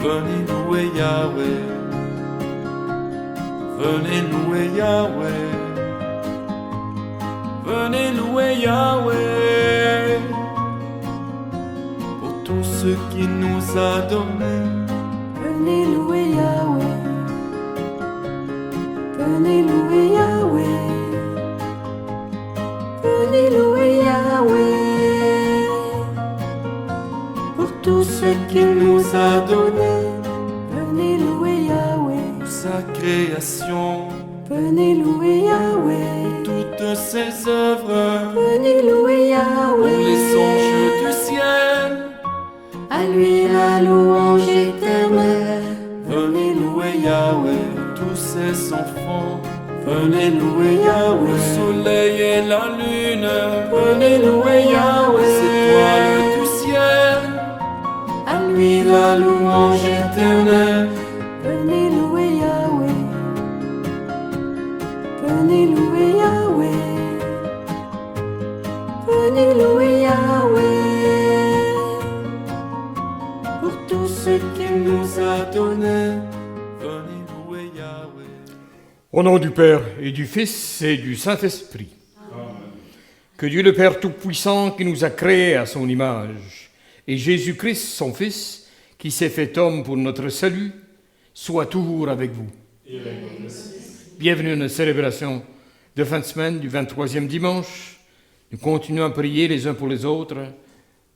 Venez louer Yahweh. Venez louer Yahweh. Venez louer Yahweh. Pour tout ce qu'il nous a donné. Venez louer Yahweh. Venez louer Yahweh. Venez louer Yahweh. Pour tout ce qu'il nous a donné. Venez louer Yahweh. Pour sa création. Venez louer Yahweh. Toutes ses œuvres. Venez louer Pour Yahweh. les anges du ciel. À lui la louange éternelle. Venez louer Yahweh. Tous ses enfants. Venez louer Yahweh. Le soleil et la lune. Venez louer Yahweh. Les étoiles du ciel. À lui la louange Éternel. Venez louer Yahweh. Venez louer Yahweh. Venez louer Yahweh. Pour tout ce qu'il nous a donné. Venez louer Yahweh. Au nom du Père et du Fils et du Saint-Esprit. Que Dieu le Père Tout-Puissant qui nous a créés à son image et Jésus-Christ, son Fils, qui s'est fait homme pour notre salut, soit toujours avec vous. Bienvenue à notre célébration de fin de semaine du 23e dimanche. Nous continuons à prier les uns pour les autres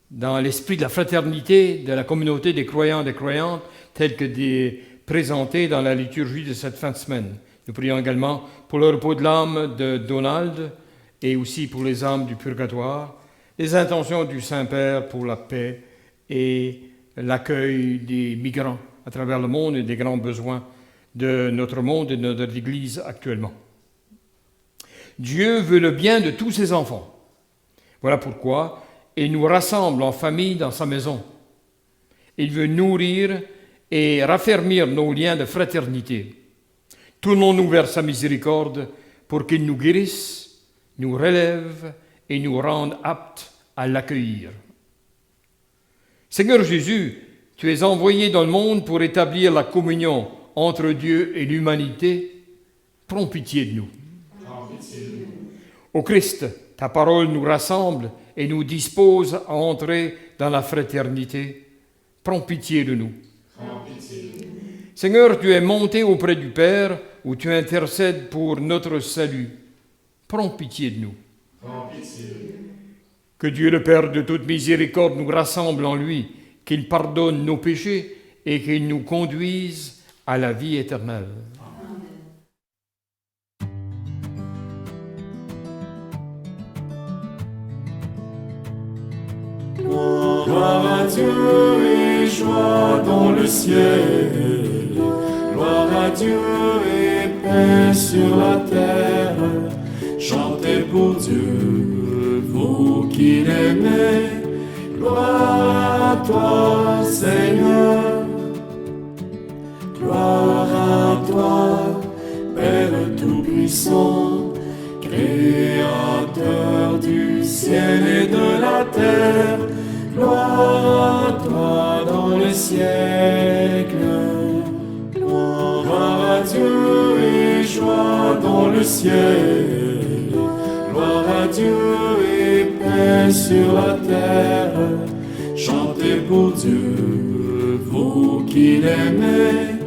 dans l'esprit de la fraternité de la communauté des croyants et des croyantes telle que présentée dans la liturgie de cette fin de semaine. Nous prions également pour le repos de l'âme de Donald et aussi pour les âmes du purgatoire, les intentions du Saint-Père pour la paix et l'accueil des migrants à travers le monde et des grands besoins de notre monde et de notre Église actuellement. Dieu veut le bien de tous ses enfants. Voilà pourquoi il nous rassemble en famille dans sa maison. Il veut nourrir et raffermir nos liens de fraternité. Tournons-nous vers sa miséricorde pour qu'il nous guérisse, nous relève et nous rende aptes à l'accueillir. Seigneur Jésus, tu es envoyé dans le monde pour établir la communion entre Dieu et l'humanité. Prends pitié de nous. Ô Christ, ta parole nous rassemble et nous dispose à entrer dans la fraternité. Prends pitié de nous. Seigneur, tu es monté auprès du Père où tu intercèdes pour notre salut. Prends pitié de nous. Que Dieu le Père de toute miséricorde nous rassemble en lui, qu'il pardonne nos péchés et qu'il nous conduise à la vie éternelle. Gloire à Dieu et joie dans le ciel. Gloire à Dieu et paix sur la terre. Chantez pour Dieu, vous qui l'aimez. Gloire à toi, Seigneur. Gloire à toi, Père Tout-Puissant, Créateur du ciel et de la terre. Gloire à toi dans les siècles. Gloire à Dieu et joie dans le ciel. Gloire à Dieu et paix sur la terre. Chantez pour Dieu, vous qui l'aimez.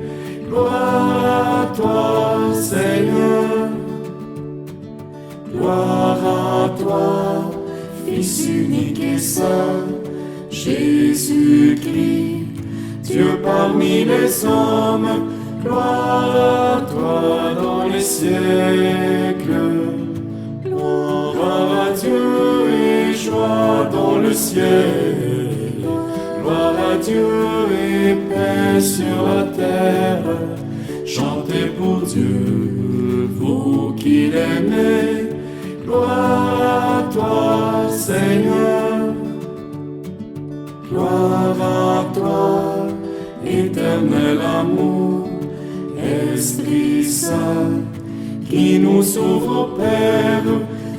Gloire à toi, Seigneur. Gloire à toi, Fils unique et saint, Jésus-Christ, Dieu parmi les hommes. Gloire à toi dans les siècles. Gloire à Dieu et joie dans le ciel. Gloire à Dieu et paix sur la terre. Chantez pour Dieu, vous qui l'aimez. Gloire à toi, Seigneur. Gloire à toi, éternel amour, Esprit Saint, qui nous ouvre au Père.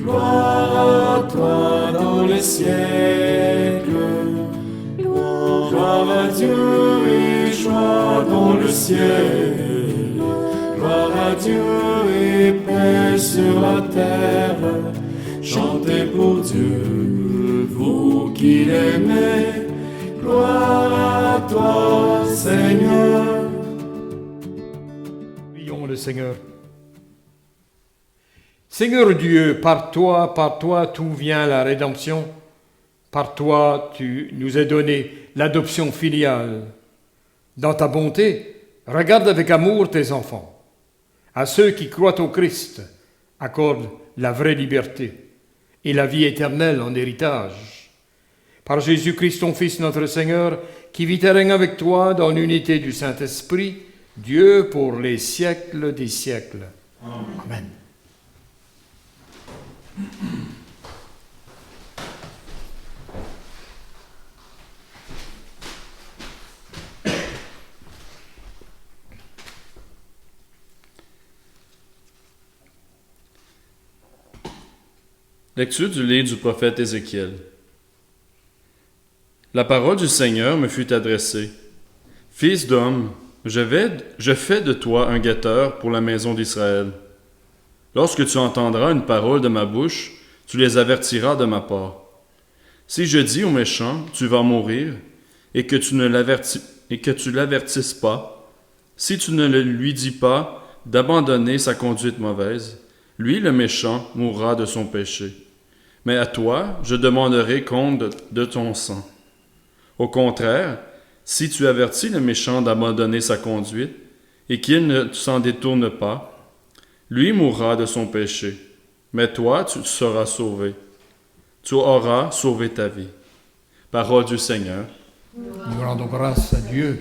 Gloire à toi dans les siècles. Gloire à Dieu et joie ciel. Gloire à Dieu et paix sur la terre. Chantez pour Dieu, vous qui l'aimez. Gloire à toi, Seigneur. Prions le Seigneur. Seigneur Dieu, par toi, tout vient la rédemption. Par toi, tu nous as donné l'adoption filiale. Dans ta bonté, regarde avec amour tes enfants. À ceux qui croient au Christ, accorde la vraie liberté et la vie éternelle en héritage. Par Jésus-Christ, ton Fils, notre Seigneur, qui vit et règne avec toi dans l'unité du Saint-Esprit, Dieu pour les siècles des siècles. Amen. Lecture du livre du prophète Ézéchiel. La parole du Seigneur me fut adressée. Fils d'homme, je fais de toi un guetteur pour la maison d'Israël. Lorsque tu entendras une parole de ma bouche, tu les avertiras de ma part. Si je dis au méchant, tu vas mourir, et que tu l'avertisses pas, si tu ne lui dis pas d'abandonner sa conduite mauvaise, lui, le méchant, mourra de son péché. Mais à toi, je demanderai compte de ton sang. Au contraire, si tu avertis le méchant d'abandonner sa conduite, et qu'il ne s'en détourne pas, lui mourra de son péché. Mais toi, tu seras sauvé. Tu auras sauvé ta vie. Parole du Seigneur. Nous rendons grâce à Dieu.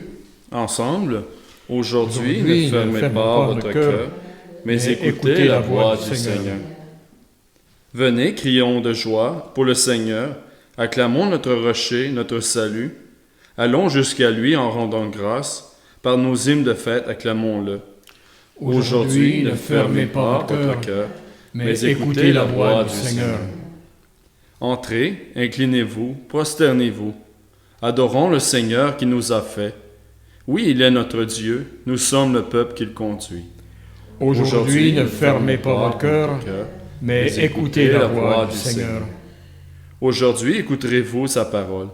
Ensemble, aujourd'hui, ne fermez pas votre cœur, mais écoutez la voix du Seigneur. Venez, crions de joie pour le Seigneur, acclamons notre rocher, notre salut. Allons jusqu'à lui en rendant grâce, par nos hymnes de fête, acclamons-le. Aujourd'hui, ne fermez pas votre cœur, mais écoutez la voix du Seigneur. Entrez, inclinez-vous, prosternez-vous. Adorons le Seigneur qui nous a fait. Oui, il est notre Dieu, nous sommes le peuple qu'il conduit. Aujourd'hui, ne fermez pas votre cœur, mais écoutez la voix du Seigneur. Aujourd'hui, écouterez-vous sa parole.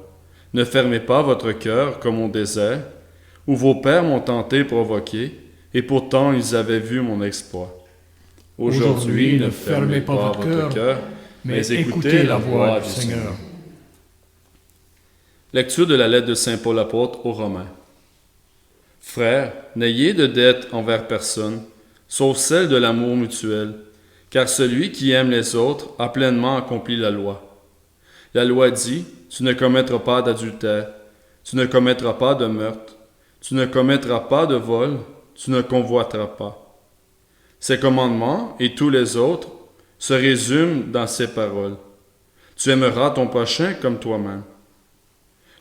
Ne fermez pas votre cœur comme au désert, où vos pères m'ont tenté provoquer, et pourtant ils avaient vu mon exploit. Aujourd'hui, ne fermez pas votre cœur, mais écoutez la voix du Seigneur. Lecture de la lettre de Saint Paul apôtre aux Romains. Frères, n'ayez de dette envers personne, sauf celle de l'amour mutuel, car celui qui aime les autres a pleinement accompli la loi. La loi dit, tu ne commettras pas d'adultère, tu ne commettras pas de meurtre, tu ne commettras pas de vol, tu ne convoiteras pas. Ces commandements et tous les autres se résument dans ces paroles. Tu aimeras ton prochain comme toi-même.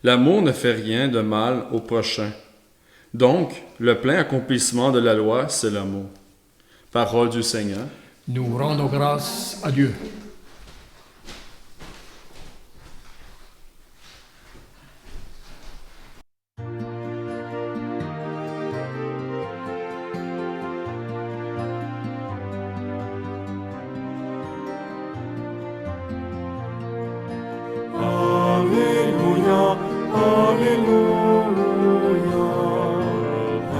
L'amour ne fait rien de mal au prochain. Donc, le plein accomplissement de la loi, c'est l'amour. Parole du Seigneur. Nous rendons grâce à Dieu. Alléluia, Alléluia,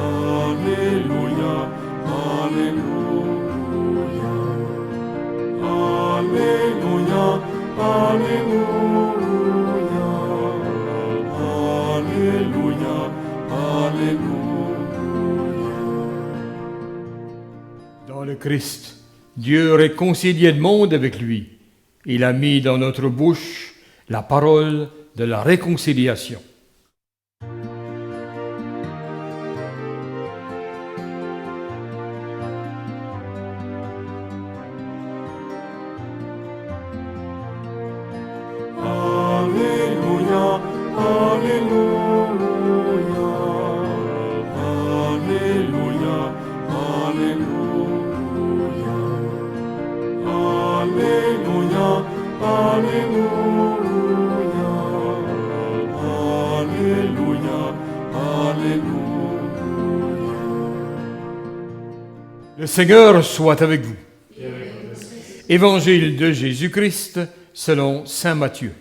Alléluia, Alléluia, Alléluia, Alléluia, Alléluia, Alléluia. Dans le Christ, Dieu réconciliait le monde avec lui. Il a mis dans notre bouche la parole de la réconciliation. Alléluia, Alléluia, Alléluia, Alléluia, Alléluia, Alléluia, Le Seigneur soit avec vous. Évangile de Jésus-Christ selon saint Matthieu.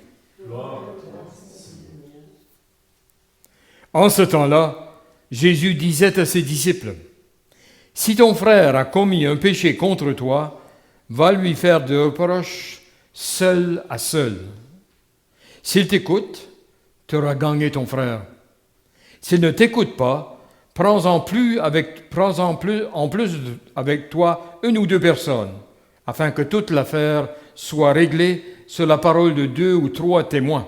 En ce temps-là, Jésus disait à ses disciples, « Si ton frère a commis un péché contre toi, va lui faire des reproches seul à seul. S'il t'écoute, tu auras gagné ton frère. S'il ne t'écoute pas, prends en plus avec toi une ou deux personnes, afin que toute l'affaire soit réglée sur la parole de 2 ou 3 témoins.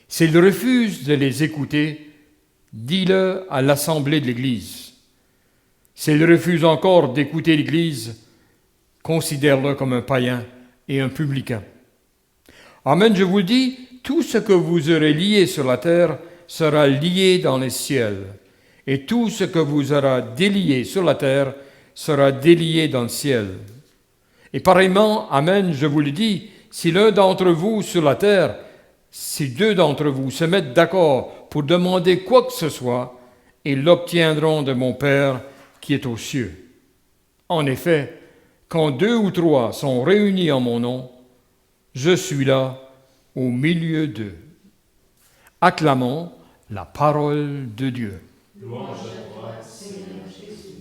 S'il refuse de les écouter, dis-le à l'assemblée de l'Église. S'il refuse encore d'écouter l'Église, considère-le comme un païen et un publicain. Amen, je vous le dis, tout ce que vous aurez lié sur la terre sera lié dans les ciels, et tout ce que vous aurez délié sur la terre sera délié dans le ciel. Et pareillement, amen, je vous le dis, si l'un d'entre vous sur la terre, si 2 d'entre vous se mettent d'accord pour demander quoi que ce soit, ils l'obtiendront de mon Père qui est aux cieux. En effet, quand 2 ou 3 sont réunis en mon nom, je suis là au milieu d'eux. Acclamons la parole de Dieu. Louange à toi, Seigneur Jésus.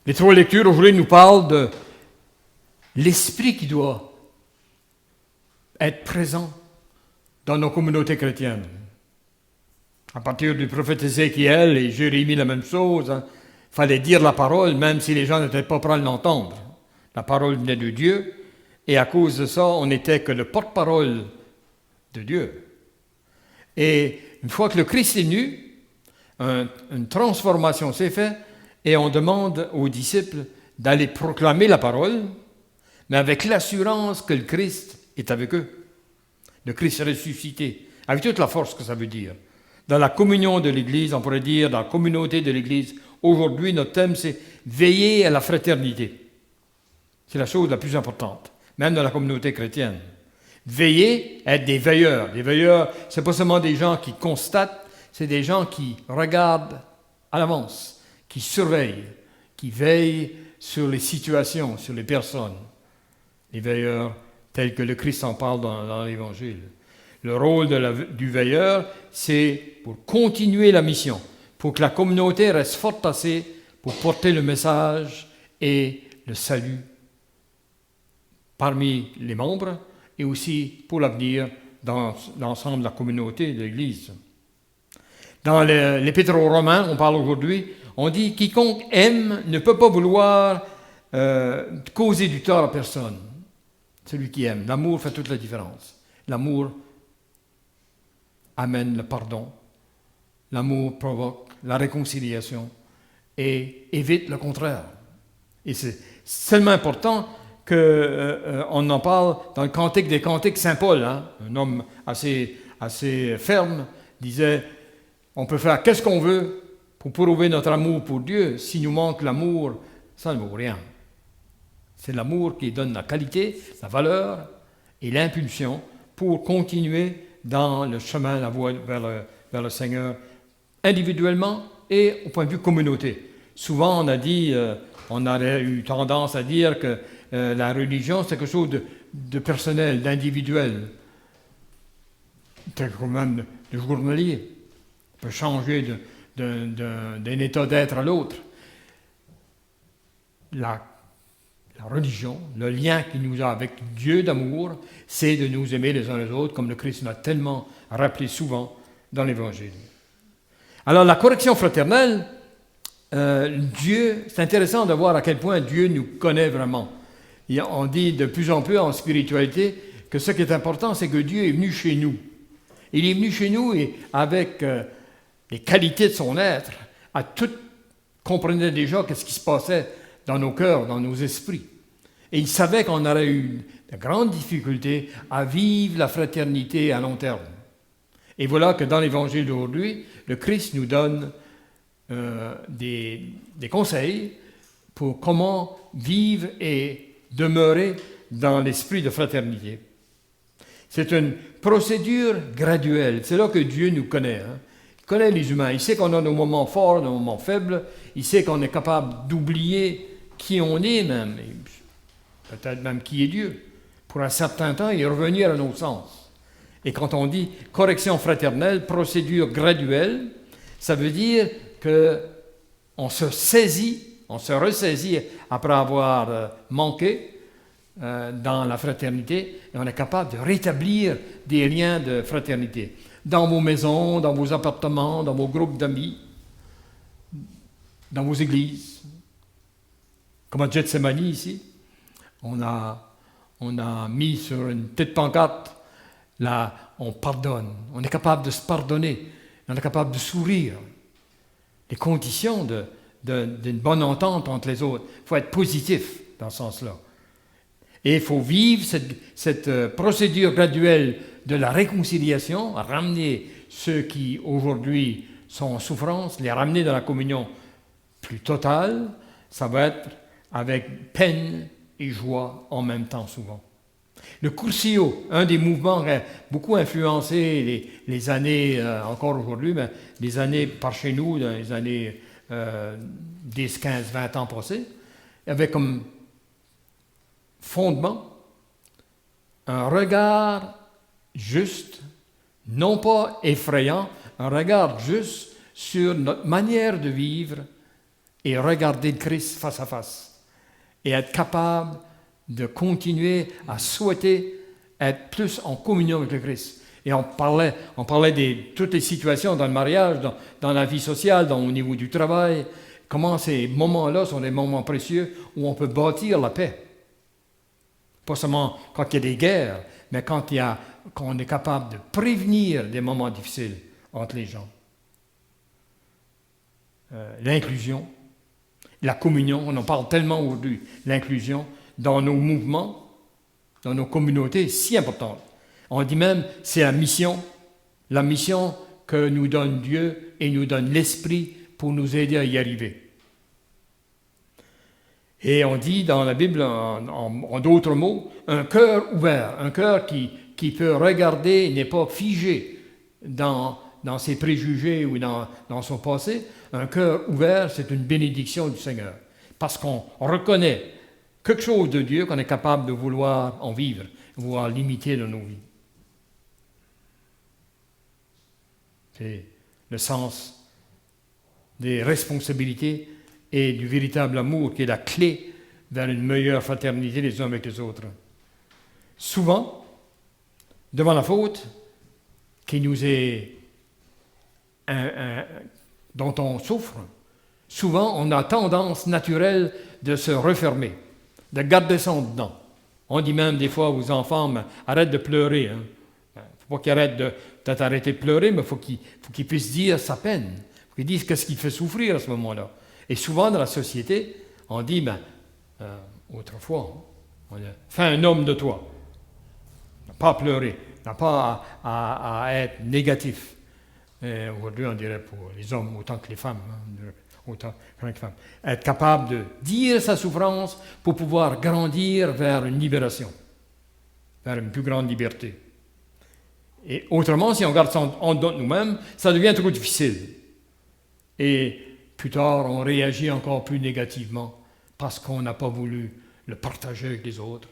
Les 3 lectures aujourd'hui nous parlent de l'esprit qui doit être présent dans nos communautés chrétiennes. À partir du prophète Ézéchiel et Jérémie, la même chose. Il fallait dire la parole, même si les gens n'étaient pas prêts à l'entendre. La parole venait de Dieu, et à cause de ça, on n'était que le porte-parole de Dieu. Et une fois que le Christ est venu, une transformation s'est faite, et on demande aux disciples d'aller proclamer la parole, mais avec l'assurance que le Christ est avec eux. Le Christ ressuscité, avec toute la force que ça veut dire. Dans la communion de l'Église, on pourrait dire, dans la communauté de l'Église, aujourd'hui, notre thème, c'est « Veiller à la fraternité ». C'est la chose la plus importante, même dans la communauté chrétienne. Veiller, être des veilleurs. Des veilleurs, ce n'est pas seulement des gens qui constatent, c'est des gens qui regardent à l'avance, qui surveillent, qui veillent sur les situations, sur les personnes. Les veilleurs tels que le Christ en parle dans l'Évangile. Le rôle du veilleur, c'est pour continuer la mission, pour que la communauté reste forte assez pour porter le message et le salut parmi les membres et aussi pour l'avenir dans l'ensemble de la communauté de l'Église. Dans l'Épître aux Romains, on parle aujourd'hui, on dit « Quiconque aime ne peut pas vouloir causer du tort à personne. » Celui qui aime. L'amour fait toute la différence. L'amour amène le pardon. L'amour provoque la réconciliation et évite le contraire. Et c'est tellement important qu'on en parle dans le Cantique des Cantiques, Saint Paul, un homme assez ferme, disait « On peut faire qu'est-ce qu'on veut pour prouver notre amour pour Dieu. S'il nous manque l'amour, ça ne vaut rien. » C'est l'amour qui donne la qualité, la valeur et l'impulsion pour continuer dans le chemin, la voie vers le Seigneur, individuellement et au point de vue communauté. Souvent, on aurait eu tendance à dire que la religion, c'est quelque chose de personnel, d'individuel. C'est quand même de journalier. On peut changer d'un état d'être à l'autre. La religion, le lien qui nous a avec Dieu d'amour, c'est de nous aimer les uns les autres, comme le Christ nous a tellement rappelé souvent dans l'Évangile. Alors, la correction fraternelle, Dieu, c'est intéressant de voir à quel point Dieu nous connaît vraiment. On dit de plus en plus en spiritualité que ce qui est important, c'est que Dieu est venu chez nous. Il est venu chez nous et avec les qualités de son être, à tout comprenait déjà ce qui se passait dans nos cœurs, dans nos esprits. Et il savait qu'on aurait eu de grandes difficultés à vivre la fraternité à long terme. Et voilà que dans l'Évangile d'aujourd'hui, le Christ nous donne des conseils pour comment vivre et demeurer dans l'esprit de fraternité. C'est une procédure graduelle. C'est là que Dieu nous connaît. Il connaît les humains. Il sait qu'on a nos moments forts, nos moments faibles. Il sait qu'on est capable d'oublier qui on est même. Et peut-être même qui est Dieu. Pour un certain temps, et revenir à nos sens. Et quand on dit correction fraternelle, procédure graduelle, ça veut dire qu'on se ressaisit après avoir manqué dans la fraternité, et on est capable de rétablir des liens de fraternité. Dans vos maisons, dans vos appartements, dans vos groupes d'amis, dans vos églises. Comme à Gethsemane ici, on a mis sur une petite pancarte, là, on pardonne. On est capable de se pardonner. On est capable de sourire. Les conditions d'une bonne entente entre les autres. Il faut être positif dans ce sens-là. Et il faut vivre cette procédure graduelle de la réconciliation, ramener ceux qui aujourd'hui sont en souffrance, les ramener dans la communion plus totale. Ça va être avec peine et joie en même temps souvent. Le Cursillo, un des mouvements qui a beaucoup influencé les années, encore aujourd'hui, mais les années par chez nous, dans les années 10, 15, 20 ans passés, avait comme fondement un regard juste, non pas effrayant, un regard juste sur notre manière de vivre et regarder le Christ face à face et être capable de continuer à souhaiter être plus en communion avec le Christ. Et on parlait de toutes les situations dans le mariage, dans la vie sociale, au niveau du travail, comment ces moments-là sont des moments précieux où on peut bâtir la paix. Pas seulement quand il y a des guerres, mais quand on est capable de prévenir des moments difficiles entre les gens. L'inclusion, la communion, on en parle tellement aujourd'hui, l'inclusion dans nos mouvements, dans nos communautés, si importante. On dit même, c'est la mission que nous donne Dieu et nous donne l'Esprit pour nous aider à y arriver. Et on dit dans la Bible, en d'autres mots, un cœur ouvert, un cœur qui peut regarder, n'est pas figé dans ses préjugés ou dans son passé. Un cœur ouvert, c'est une bénédiction du Seigneur. Parce qu'on reconnaît quelque chose de Dieu qu'on est capable de vouloir en vivre, vouloir l'imiter dans nos vies. C'est le sens des responsabilités et du véritable amour qui est la clé vers une meilleure fraternité les uns avec les autres. Souvent, devant la faute qui nous est dont on souffre, souvent on a tendance naturelle de se refermer, de garder ça en dedans. On dit même des fois aux enfants, arrête de pleurer. Il ne faut pas qu'ils arrêtent de t'arrêter de pleurer, mais il faut qu'ils puissent dire sa peine. Il faut qu'ils disent qu'est-ce qui fait souffrir à ce moment-là. Et souvent dans la société, on dit, autrefois, on a fait un homme de toi. N'a pas à pleurer, n'a pas à être négatif. Et aujourd'hui, on dirait pour les hommes autant que les femmes. Autant que les femmes. Être capable de dire sa souffrance pour pouvoir grandir vers une libération, vers une plus grande liberté. Et autrement, si on garde ça en nous-mêmes, ça devient trop difficile. Et plus tard, on réagit encore plus négativement parce qu'on n'a pas voulu le partager avec les autres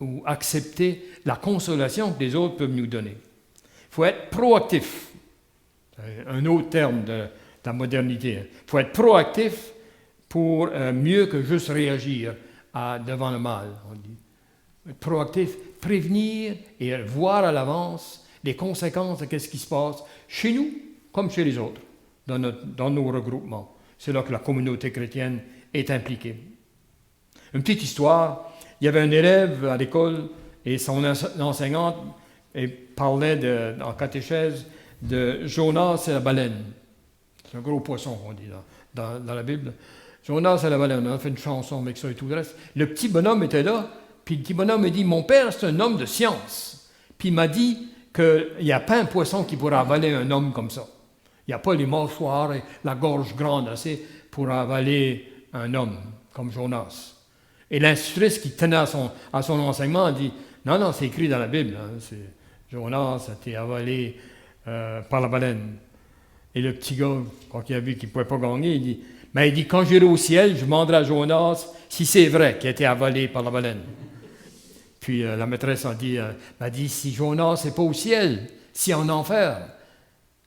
ou accepter la consolation que les autres peuvent nous donner. Il faut être proactif. C'est un autre terme de la modernité. Il faut être proactif pour mieux que juste réagir devant le mal. On dit. Être proactif, prévenir et voir à l'avance les conséquences de ce qui se passe chez nous comme chez les autres, dans nos regroupements. C'est là que la communauté chrétienne est impliquée. Une petite histoire, il y avait un élève à l'école et son enseignante parlait en catéchèse de Jonas et la baleine. C'est un gros poisson, on dit dans la Bible. Jonas et la baleine, on a fait une chanson avec ça et tout le reste. Le petit bonhomme était là, puis le petit bonhomme me dit, mon père c'est un homme de science. Puis il m'a dit qu'il n'y a pas un poisson qui pourra avaler un homme comme ça. Il n'y a pas les mâchoires et la gorge grande assez pour avaler un homme comme Jonas. Et l'institutrice qui tenait à son enseignement a dit, non, c'est écrit dans la Bible, Jonas a été avalé par la baleine. Et le petit gars, quand il a vu qu'il ne pouvait pas gagner, il dit, quand j'irai au ciel, je demanderai à Jonas si c'est vrai qu'il a été avalé par la baleine. Puis la maîtresse m'a dit, si Jonas n'est pas au ciel, si en enfer.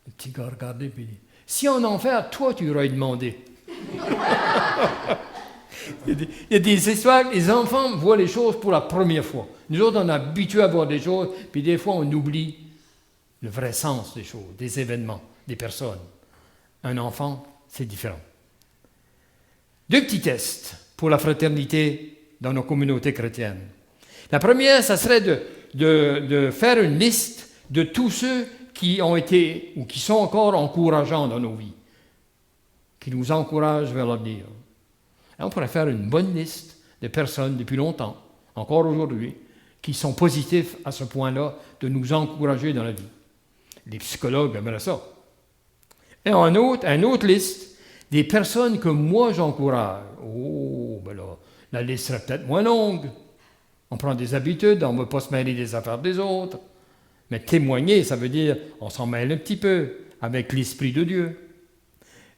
Le petit gars a regardé et dit, si en enfer, toi, tu aurais demandé. Il y a des histoires, les enfants voient les choses pour la première fois. Nous autres, on est habitués à voir des choses, puis des fois, on oublie le vrai sens des choses, des événements, des personnes. Un enfant, c'est différent. 2 petits tests pour la fraternité dans nos communautés chrétiennes. La première, ça serait de faire une liste de tous ceux qui ont été ou qui sont encore encourageants dans nos vies, qui nous encouragent vers l'avenir. Et on pourrait faire une bonne liste de personnes depuis longtemps, encore aujourd'hui, qui sont positifs à ce point-là de nous encourager dans la vie. Les psychologues aimeraient ça. Et une autre liste des personnes que moi j'encourage. Oh, ben là, la liste serait peut-être moins longue. On prend des habitudes, on ne veut pas se mêler des affaires des autres. Mais témoigner, ça veut dire on s'en mêle un petit peu avec l'Esprit de Dieu.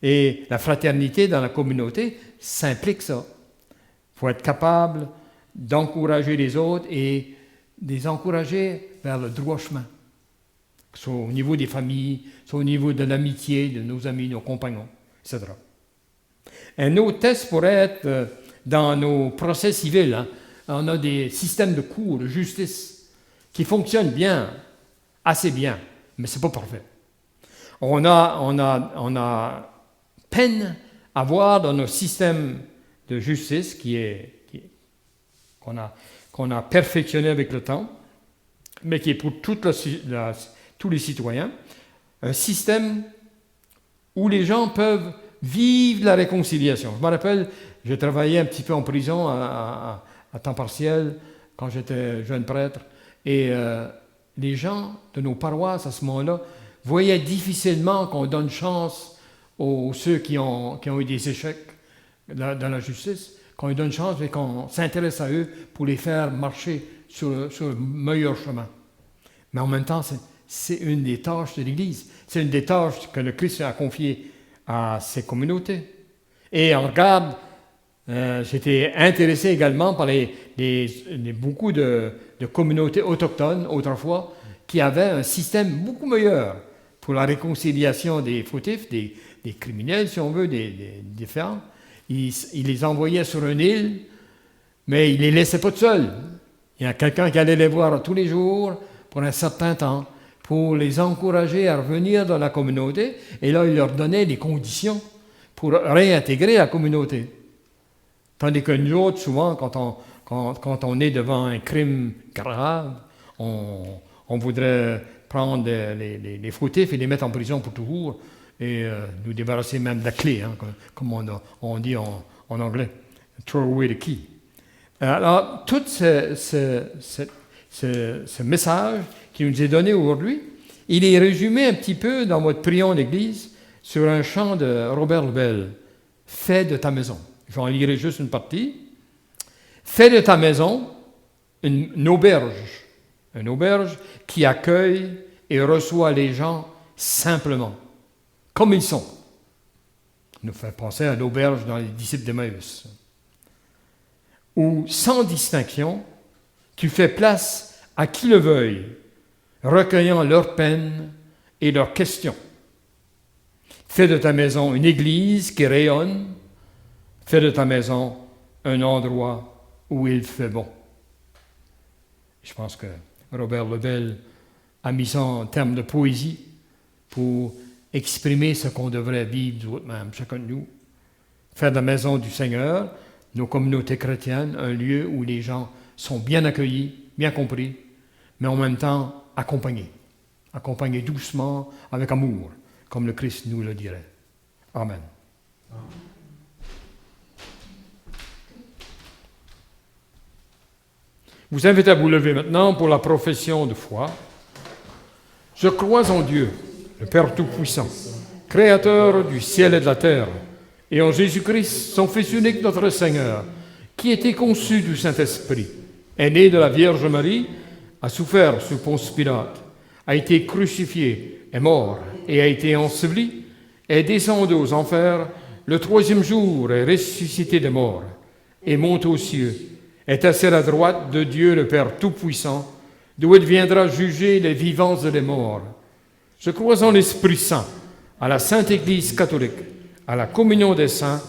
Et la fraternité dans la communauté, ça implique ça. Il faut être capable d'encourager les autres et de les encourager vers le droit chemin. Que ce soit au niveau des familles, soit au niveau de l'amitié, de nos amis, nos compagnons, etc. Un autre test pourrait être dans nos procès civils. Hein. On a des systèmes de cours, de justice, qui fonctionnent bien, assez bien, mais ce n'est pas parfait. On a peine à voir dans nos systèmes de justice qu'on a perfectionné avec le temps, mais qui est pour tous les citoyens, un système où les gens peuvent vivre la réconciliation. Je me rappelle, j'ai travaillé un petit peu en prison à temps partiel quand j'étais jeune prêtre, et les gens de nos paroisses à ce moment-là voyaient difficilement qu'on donne chance aux ceux qui ont eu des échecs dans la justice, qu'on leur donne chance et qu'on s'intéresse à eux pour les faire marcher sur le meilleur chemin. Mais en même temps, c'est une des tâches de l'Église. C'est une des tâches que le Christ a confiées à ses communautés. Et on regarde, j'étais intéressé également par beaucoup de communautés autochtones autrefois qui avaient un système beaucoup meilleur pour la réconciliation des fautifs, des criminels, si on veut, des différents. Il les envoyait sur une île, mais il ne les laissait pas tout seuls. Il y a quelqu'un qui allait les voir tous les jours pour un certain temps, pour les encourager à revenir dans la communauté, et là, il leur donnait des conditions pour réintégrer la communauté. Tandis que nous autres, souvent, quand on est devant un crime grave, on voudrait prendre les fautifs et les mettre en prison pour toujours, et nous débarrasser même de la clé, hein, comme on dit en anglais, throw away the key. Alors, tout ce message qui nous est donné aujourd'hui, il est résumé un petit peu dans votre prion d'église sur un chant de Robert Lebel, « Fais de ta maison ». J'en lirai juste une partie. « Fais de ta maison une auberge qui accueille et reçoit les gens simplement, comme ils sont. » Nous fait penser à l'auberge dans les disciples d'Emmaüs. Où, sans distinction, tu fais place à qui le veuille, recueillant leurs peines et leurs questions. Fais de ta maison une église qui rayonne, fais de ta maison un endroit où il fait bon. Je pense que Robert Lebel a mis ça en termes de poésie pour exprimer ce qu'on devrait vivre nous-mêmes, chacun de nous. Faire de la maison du Seigneur, nos communautés chrétiennes, un lieu où les gens sont bien accueillis, bien compris, mais en même temps accompagnés doucement, avec amour, comme le Christ nous le dirait. Amen. Je vous invite à vous lever maintenant pour la profession de foi. Je crois en Dieu, le Père Tout-Puissant, Créateur du ciel et de la terre, et en Jésus-Christ, son Fils unique, notre Seigneur, qui était conçu du Saint-Esprit, est né de la Vierge Marie, a souffert sous Ponce Pilate, a été crucifié, est mort et a été enseveli, est descendu aux enfers, le troisième jour est ressuscité des morts, et monte aux cieux, est assis à la droite de Dieu le Père Tout-Puissant, d'où il viendra juger les vivants et les morts. Je crois en l'Esprit Saint, à la Sainte Église catholique, à la communion des saints,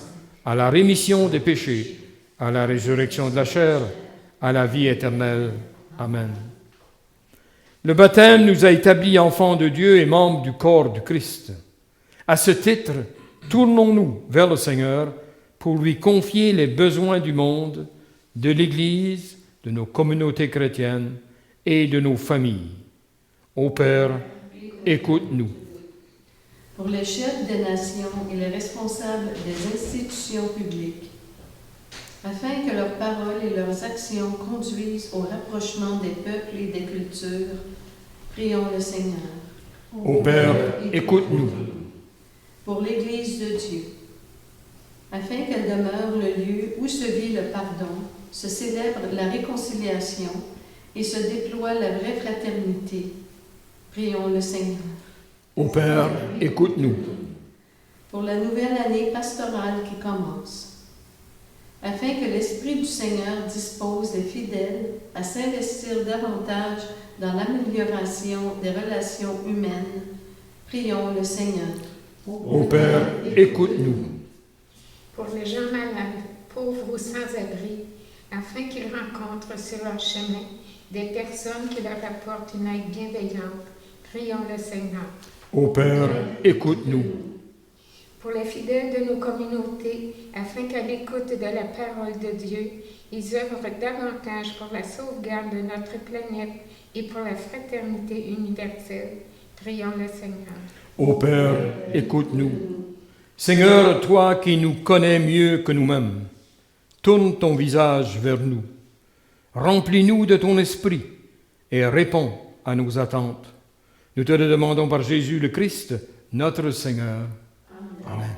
à la rémission des péchés, à la résurrection de la chair, à la vie éternelle. Amen. Le baptême nous a établis enfants de Dieu et membres du corps du Christ. À ce titre, tournons-nous vers le Seigneur pour lui confier les besoins du monde, de l'Église, de nos communautés chrétiennes et de nos familles. Ô Père, écoute-nous. Pour les chefs des nations et les responsables des institutions publiques, afin que leurs paroles et leurs actions conduisent au rapprochement des peuples et des cultures, prions le Seigneur. Ô Père, écoute-nous. Pour l'Église de Dieu, afin qu'elle demeure le lieu où se vit le pardon, se célèbre la réconciliation et se déploie la vraie fraternité, prions le Seigneur. Ô Père, écoute-nous. Pour la nouvelle année pastorale qui commence, afin que l'Esprit du Seigneur dispose les fidèles à s'investir davantage dans l'amélioration des relations humaines, prions le Seigneur. Ô Père, écoute-nous. Pour les gens malades, pauvres ou sans-abri, afin qu'ils rencontrent sur leur chemin des personnes qui leur apportent une aide bienveillante, prions le Seigneur. Ô Père, écoute-nous. Pour les fidèles de nos communautés, afin qu'à l'écoute de la parole de Dieu, ils œuvrent davantage pour la sauvegarde de notre planète et pour la fraternité universelle, prions le Seigneur. Ô Père, écoute-nous. Seigneur, toi qui nous connais mieux que nous-mêmes, tourne ton visage vers nous. Remplis-nous de ton esprit et réponds à nos attentes. Nous te le demandons par Jésus le Christ, notre Seigneur. Amen.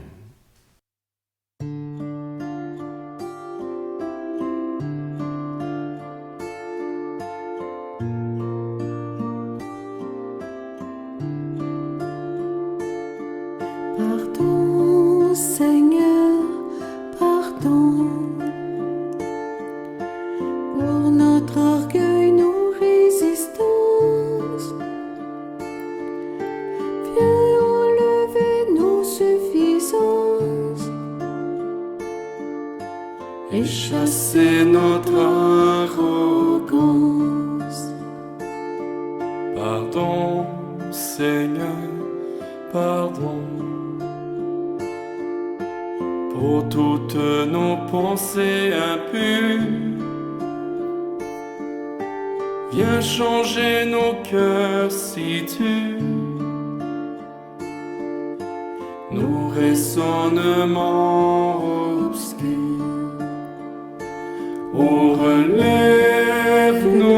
Pardon, Seigneur, pardon, pour notre orgueil, nos résistances. Viens enlever nos suffisances et chasser notre arrogance. Pardon, Seigneur, pardon, pour toutes nos pensées impures. Viens changer nos cœurs si tu nos raisonnements obscurs. Oh, relève-nous,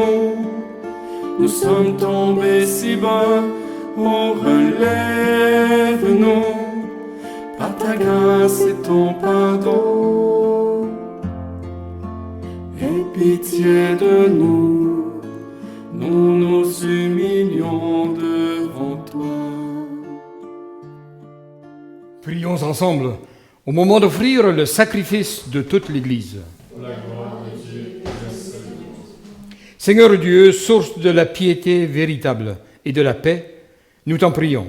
nous sommes tombés si bas. Oh, relève-nous, par ta grâce et ton pardon. Aie pitié de nous, nous nous humilions devant toi. Prions ensemble au moment d'offrir le sacrifice de toute l'Église. Seigneur Dieu, source de la piété véritable et de la paix, nous t'en prions.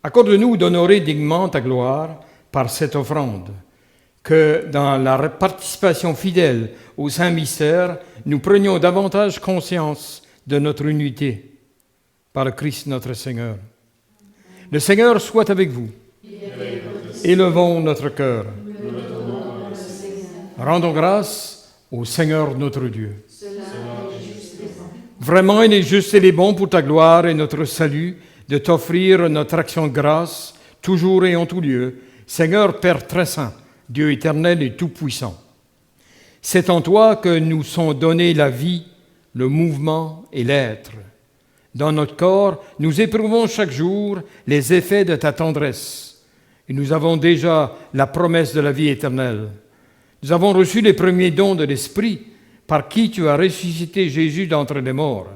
Accorde-nous d'honorer dignement ta gloire par cette offrande, que dans la participation fidèle au Saint Mystère, nous prenions davantage conscience de notre unité par le Christ notre Seigneur. Le Seigneur soit avec vous. Élevons notre cœur. Rendons grâce au Seigneur notre Dieu. Vraiment, il est juste et il est bon pour ta gloire et notre salut de t'offrir notre action de grâce, toujours et en tout lieu, Seigneur Père très saint, Dieu éternel et tout-puissant. C'est en toi que nous sont donnés la vie, le mouvement et l'être. Dans notre corps, nous éprouvons chaque jour les effets de ta tendresse. Et nous avons déjà la promesse de la vie éternelle. Nous avons reçu les premiers dons de l'Esprit par qui tu as ressuscité Jésus d'entre les morts.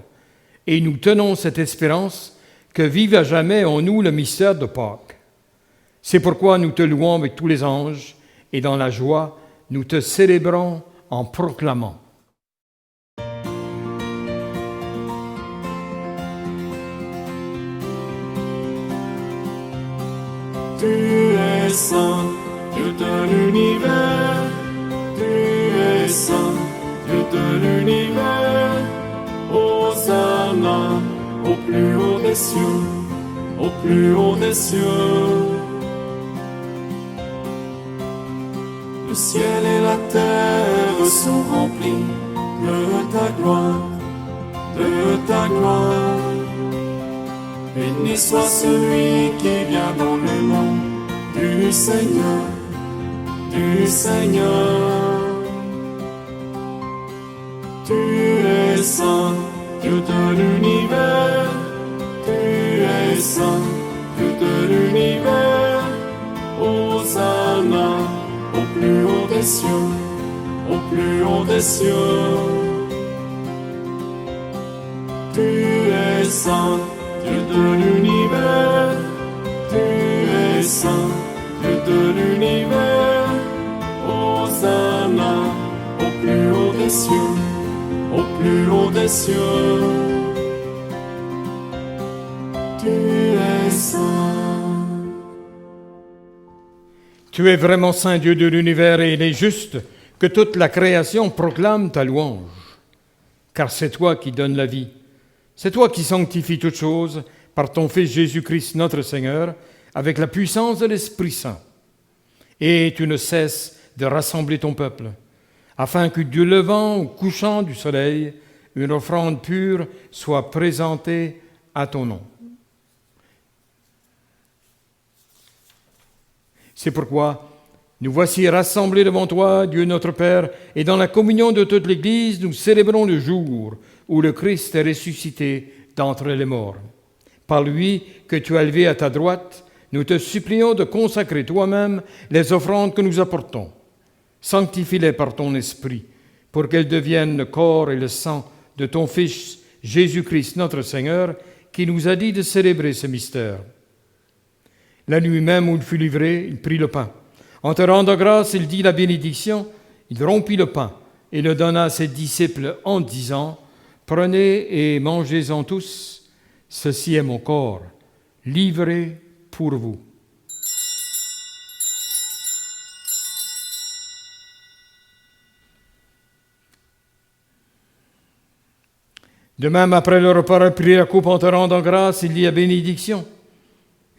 Et nous tenons cette espérance que vive à jamais en nous le mystère de Pâques. C'est pourquoi nous te louons avec tous les anges, et dans la joie, nous te célébrons en proclamant. Tu es saint, Dieu de l'univers. Tu es saint, Dieu de l'univers. Hosanna, au plus haut des cieux, au plus haut des cieux. Le ciel et la terre sont remplis de ta gloire, de ta gloire. Béni soit celui qui vient dans le nom du Seigneur, du Seigneur. Tu es saint, Dieu de l'univers. Tu es saint, Dieu de l'univers. Hosanna, au plus haut des cieux, au plus haut des cieux. Tu es saint, Dieu de l'univers. Tu es saint, Dieu de l'univers. Hosanna, au plus haut des cieux, au plus haut des cieux. Tu es saint. Tu es vraiment saint Dieu de l'univers, et il est juste que toute la création proclame ta louange. Car c'est toi qui donnes la vie. C'est toi qui sanctifies toutes choses par ton Fils Jésus-Christ notre Seigneur, avec la puissance de l'Esprit Saint. Et tu ne cesses de rassembler ton peuple, afin que du levant au couchant du soleil, une offrande pure soit présentée à ton nom. C'est pourquoi nous voici rassemblés devant toi, Dieu notre Père, et dans la communion de toute l'Église, nous célébrons le jour où le Christ est ressuscité d'entre les morts. Par lui que tu as élevé à ta droite, nous te supplions de consacrer toi-même les offrandes que nous apportons. Sanctifie-les par ton esprit, pour qu'elles deviennent le corps et le sang de ton Fils Jésus-Christ notre Seigneur, qui nous a dit de célébrer ce mystère. La nuit même où il fut livré, il prit le pain. En te rendant grâce, il dit la bénédiction, il rompit le pain et le donna à ses disciples en disant, « Prenez et mangez-en tous, ceci est mon corps, livré pour vous. » De même, après le repas, il prit la coupe en te rendant grâce, il dit la bénédiction.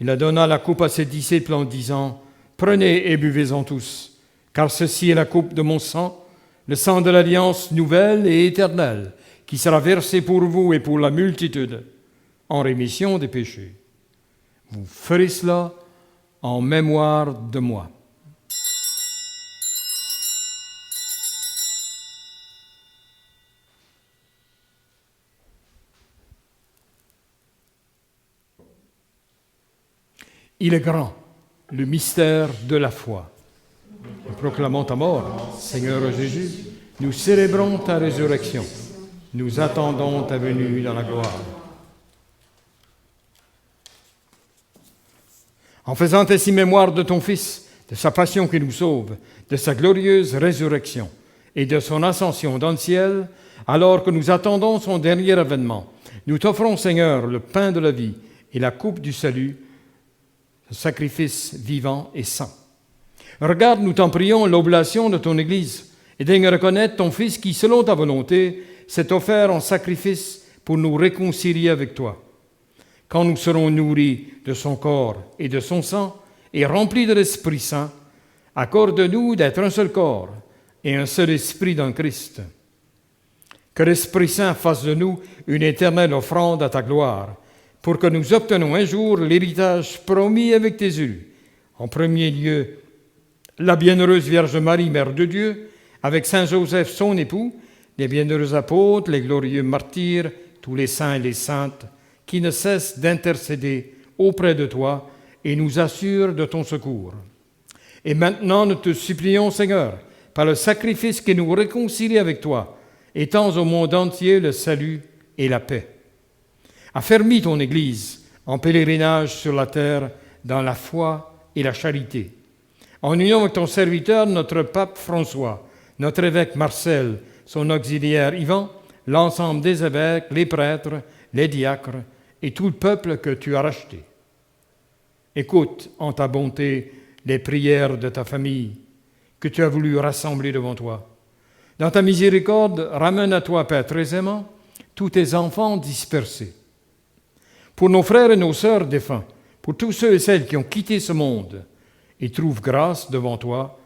Il a donné la coupe à ses disciples en disant, « Prenez et buvez-en tous, car ceci est la coupe de mon sang, le sang de l'alliance nouvelle et éternelle, qui sera versé pour vous et pour la multitude, en rémission des péchés. Vous ferez cela en mémoire de moi. » Il est grand, le mystère de la foi. Nous proclamons ta mort, Seigneur Jésus. Nous célébrons ta résurrection. Nous attendons ta venue dans la gloire. En faisant ainsi mémoire de ton Fils, de sa passion qui nous sauve, de sa glorieuse résurrection et de son ascension dans le ciel, alors que nous attendons son dernier avènement, nous t'offrons, Seigneur, le pain de la vie et la coupe du salut, le sacrifice vivant et saint. Regarde, nous t'en prions, l'oblation de ton Église, et daigne reconnaître ton Fils qui, selon ta volonté, s'est offert en sacrifice pour nous réconcilier avec toi. Quand nous serons nourris de son corps et de son sang, et remplis de l'Esprit Saint, accorde-nous d'être un seul corps et un seul esprit dans Christ. Que l'Esprit Saint fasse de nous une éternelle offrande à ta gloire, pour que nous obtenons un jour l'héritage promis avec tes élus. En premier lieu, la bienheureuse Vierge Marie, Mère de Dieu, avec Saint Joseph, son époux, les bienheureux apôtres, les glorieux martyrs, tous les saints et les saintes, qui ne cessent d'intercéder auprès de toi et nous assurent de ton secours. Et maintenant, nous te supplions, Seigneur, par le sacrifice qui nous réconcilie avec toi, étends au monde entier le salut et la paix. Affermis ton Église en pèlerinage sur la terre dans la foi et la charité. En union avec ton serviteur, notre pape François, notre évêque Marcel, son auxiliaire Ivan, l'ensemble des évêques, les prêtres, les diacres et tout le peuple que tu as racheté. Écoute en ta bonté les prières de ta famille que tu as voulu rassembler devant toi. Dans ta miséricorde, ramène à toi, Père très aimant, tous tes enfants dispersés. Pour nos frères et nos sœurs défunts, pour tous ceux et celles qui ont quitté ce monde et trouvent grâce devant toi,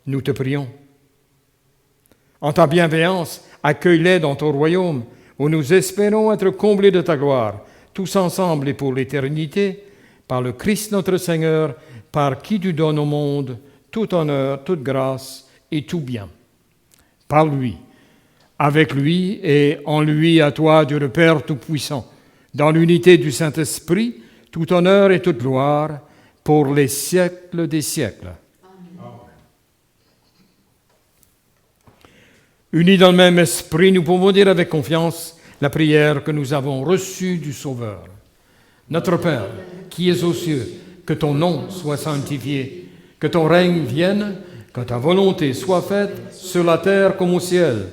nous te prions. En ta bienveillance, accueille-les dans ton royaume, où nous espérons être comblés de ta gloire, tous ensemble et pour l'éternité, par le Christ notre Seigneur, par qui tu donnes au monde tout honneur, toute grâce et tout bien. Par lui, avec lui et en lui, à toi, Dieu le Père Tout-Puissant, dans l'unité du Saint-Esprit, tout honneur et toute gloire, pour les siècles des siècles. Amen. Unis dans le même esprit, nous pouvons dire avec confiance la prière que nous avons reçue du Sauveur. Notre Père, qui es aux cieux, que ton nom soit sanctifié, que ton règne vienne, que ta volonté soit faite sur la terre comme au ciel.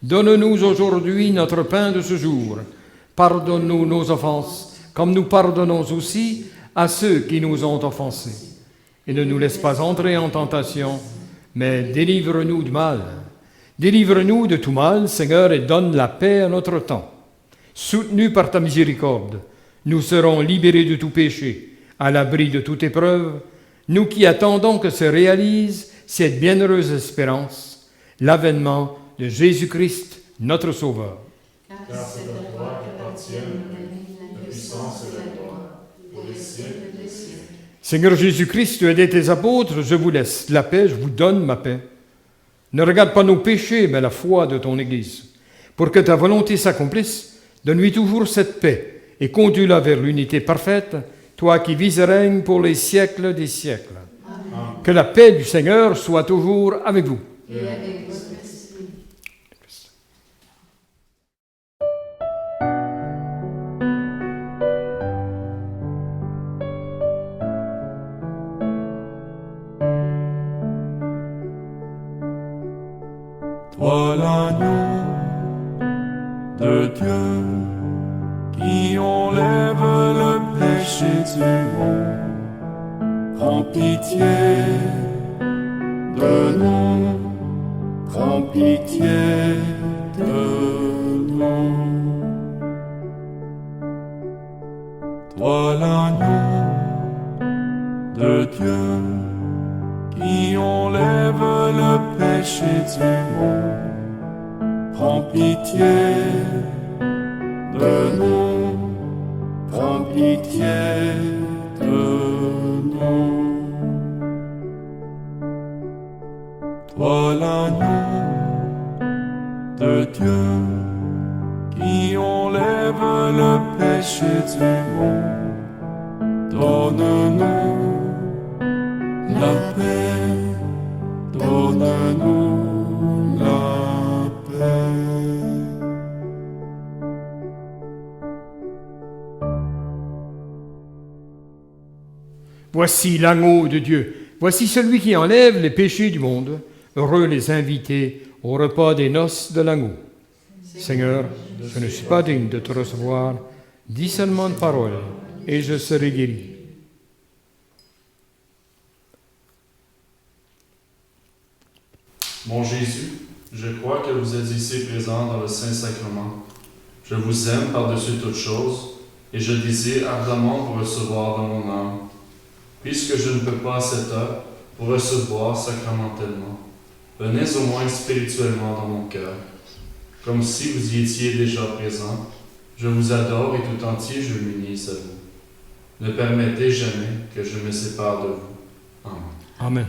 Donne-nous aujourd'hui notre pain de ce jour. Pardonne-nous nos offenses, comme nous pardonnons aussi à ceux qui nous ont offensés. Et ne nous laisse pas entrer en tentation, mais délivre-nous du mal. Délivre-nous de tout mal, Seigneur, et donne la paix à notre temps. Soutenus par ta miséricorde, nous serons libérés de tout péché, à l'abri de toute épreuve, nous qui attendons que se réalise cette bienheureuse espérance, l'avènement de Jésus-Christ, notre Sauveur. Car c'est à toi qu'appartiennent la puissance et la gloire, pour les siècles des siècles. Seigneur Jésus-Christ, tu as dit tes apôtres, je vous laisse la paix, je vous donne ma paix. Ne regarde pas nos péchés, mais la foi de ton Église. Pour que ta volonté s'accomplisse, donne-lui toujours cette paix et conduis-la vers l'unité parfaite, toi qui vis et règnes pour les siècles des siècles. Amen. Que la paix du Seigneur soit toujours avec vous. Et avec votre esprit. Toi l'agneau de Dieu qui enlève le péché du monde, prends pitié de nous, prends pitié de nous. Toi l'agneau de Dieu qui enlève le péché du monde, prends pitié de nous, prends pitié de nous. Toi l'agneau de Dieu qui enlève le péché du monde, donne-nous la paix, donne-nous la paix. Voici l'agneau de Dieu, voici celui qui enlève les péchés du monde. Heureux les invités au repas des noces de l'agneau. Seigneur, je ne suis pas digne de te recevoir, dis seulement une parole et je serai guéri. Mon Jésus, je crois que vous êtes ici présent dans le Saint-Sacrement. Je vous aime par-dessus toutes choses et je désire ardemment vous recevoir dans mon âme. Puisque je ne peux pas à cette heure vous recevoir sacramentellement, venez au moins spirituellement dans mon cœur. Comme si vous y étiez déjà présent, je vous adore et tout entier je m'unis à vous. Ne permettez jamais que je me sépare de vous. Amen. Amen.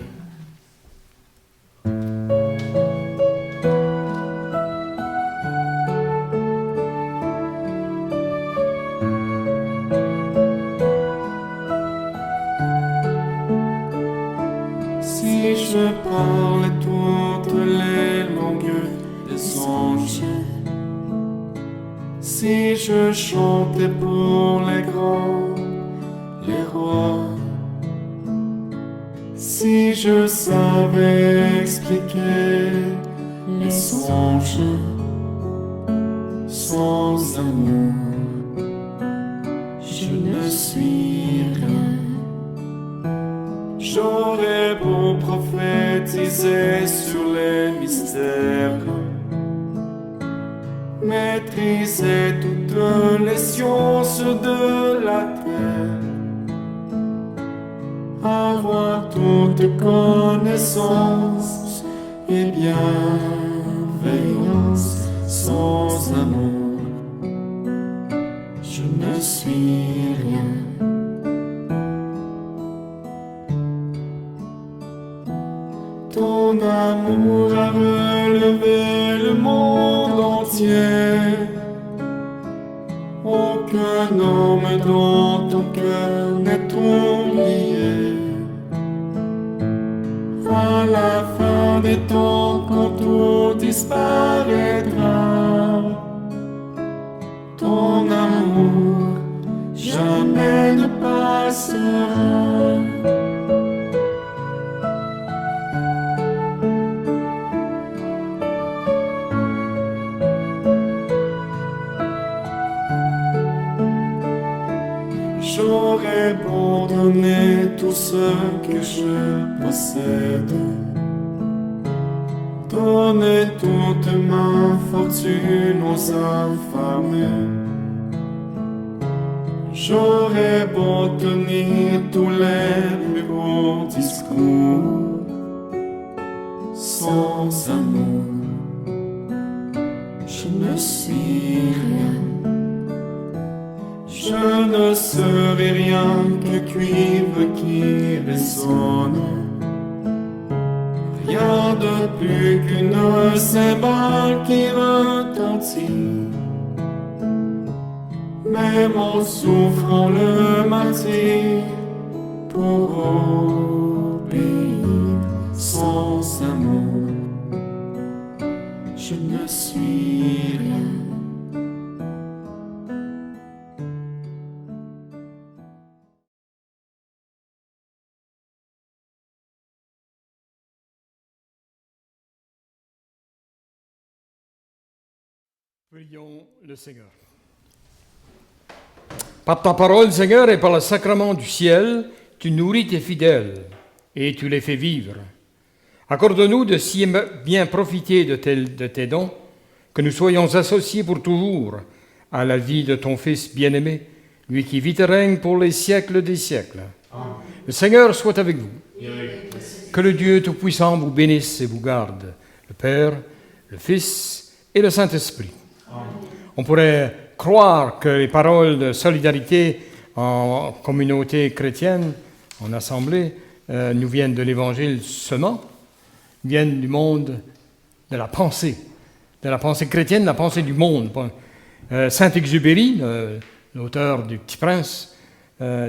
Si je parlais toutes les langues des anges, si je chantais pour les grands, les rois. Si je savais expliquer les songes sans amour, je ne suis rien. J'aurais beau prophétiser sur les mystères, maîtriser toutes les sciences de la terre, avoir toute connaissance et bienveillance sans amour, je ne suis rien. Ton amour a relevé le monde entier. Aucun homme dans ton cœur n'est oublié. À la fin des temps, quand tout disparaîtra, ton amour jamais ne passera. J'aurais beau donner tout ce que je possède, donner toute ma fortune aux affamés. J'aurais beau tenir tous les plus beaux discours, sans amour, je ne suis rien. Je ne serai rien que cuivre qui résonne, rien de plus qu'une cymbale qui retentit. Mais mon souffrant le matin pour obéir sans amour, je ne suis rien. Prions le Seigneur. Par ta parole, Seigneur, et par le sacrement du ciel, tu nourris tes fidèles et tu les fais vivre. Accorde-nous de si bien profiter de tes dons que nous soyons associés pour toujours à la vie de ton Fils bien-aimé, lui qui vit et règne pour les siècles des siècles. Amen. Le Seigneur soit avec vous. Que le Dieu Tout-Puissant vous bénisse et vous garde, le Père, le Fils et le Saint-Esprit. On pourrait croire que les paroles de solidarité en communauté chrétienne, en assemblée, nous viennent de l'Évangile seulement, viennent du monde de la pensée chrétienne, la pensée du monde. Saint-Exupéry, l'auteur du Petit Prince,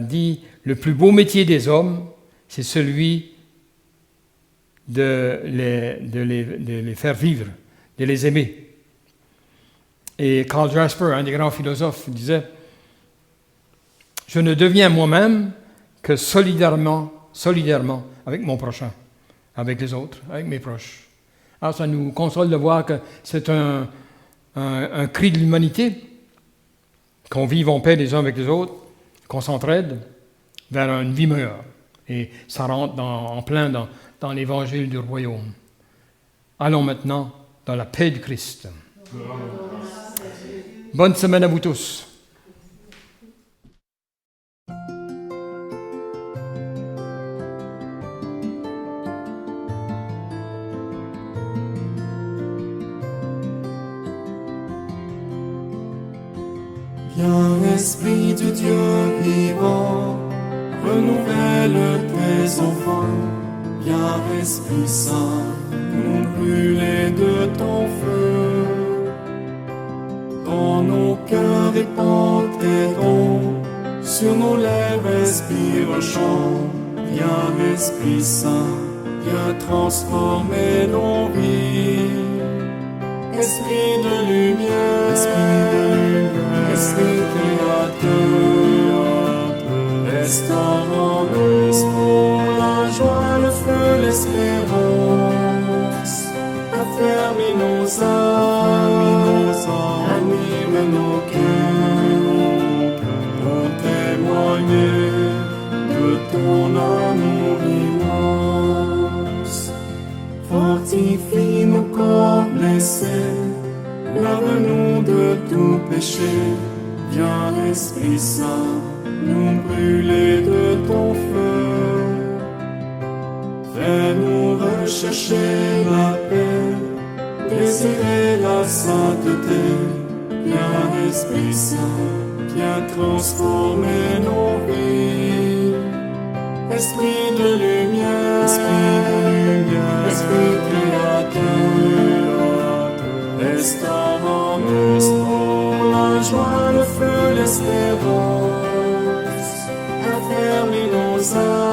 dit « Le plus beau métier des hommes, c'est celui de les faire vivre, de les aimer. » Et Karl Jasper, un des grands philosophes, disait « Je ne deviens moi-même que solidairement avec mon prochain, avec les autres, avec mes proches. » Alors ça nous console de voir que c'est un cri de l'humanité, qu'on vive en paix les uns avec les autres, qu'on s'entraide vers une vie meilleure. Et ça rentre en plein dans l'évangile du royaume. Allons maintenant dans la paix du Christ. Bonne semaine à vous tous. Viens, Esprit de Dieu vivant, renouvelle tes enfants. Viens, Esprit Saint, nous brûler de ton feu. Dans nos cœurs répand tes dons, sur nos lèvres respire un chant. Viens, Esprit Saint, viens transformer nos vies. Esprit de lumière, Esprit créateur, restaure nous brûler de ton feu. Fais-nous rechercher la paix, désirer la sainteté. Viens Esprit Saint, viens transformer nos vies. Esprit de lumière, Esprit créateur, restaure en nous la joie, le feu, l'espérance, affermis nos âmes.